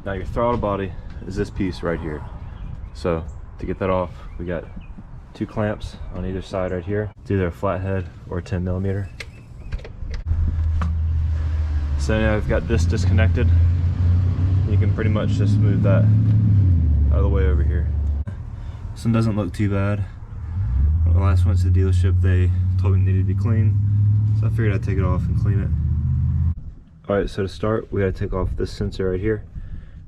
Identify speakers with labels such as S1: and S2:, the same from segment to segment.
S1: Now your throttle body is this piece right here. So to get that off, we got 2 clamps on either side right here. It's either a flathead or a 10mm. So now I've got this disconnected. You can pretty much just move that out of the way over here. This one doesn't look too bad. When I last went to the dealership, they told me it needed to be clean, so I figured I'd take it off and clean it. Alright, so to start, we gotta take off this sensor right here,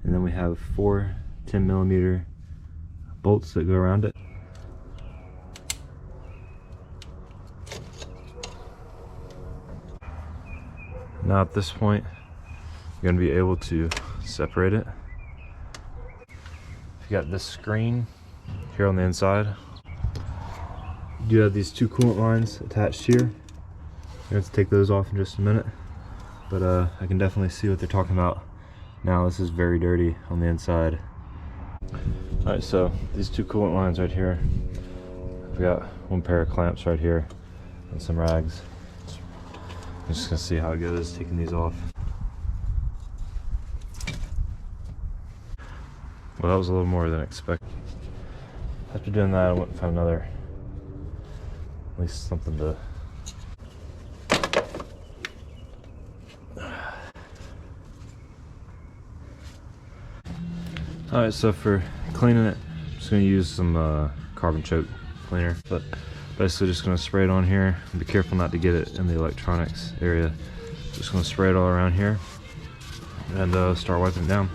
S1: and then we have 4 10mm bolts that go around it. Now at this point, you're going to be able to separate it. You got this screen here on the inside. You do have these 2 coolant lines attached here. I'm going to take those off in just a minute, but I can definitely see what they're talking about now. This is very dirty on the inside. Alright, so these 2 coolant lines right here, I've got 1 pair of clamps right here and some rags. I'm just going to see how it goes taking these off. Well, that was a little more than expected. After doing that, I went and found another, at least something to... Alright, so for cleaning it, I'm just going to use some carbon choke cleaner, but basically just going to spray it on here. Be careful not to get it in the electronics area. Just going to spray it all around here and start wiping it down.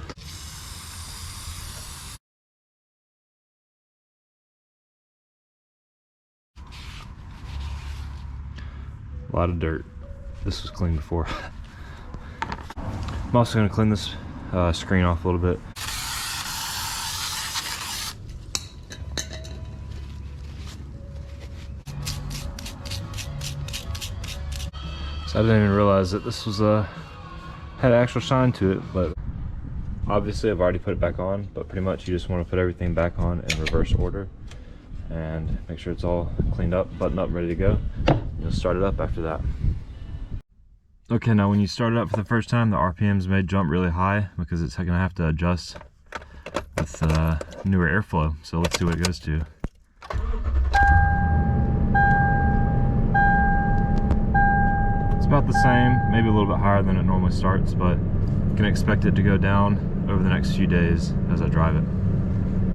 S1: A lot of dirt. This was clean before. I'm also going to clean this screen off a little bit. So I didn't even realize that this was had actual shine to it, but obviously I've already put it back on. But pretty much you just want to put everything back on in reverse order and make sure it's all cleaned up, buttoned up, ready to go. You'll start it up after that. Okay, now when you start it up for the first time, the RPMs may jump really high because it's going to have to adjust with newer airflow. So let's see what it goes to. About the same, maybe a little bit higher than it normally starts, but you can expect it to go down over the next few days as I drive it.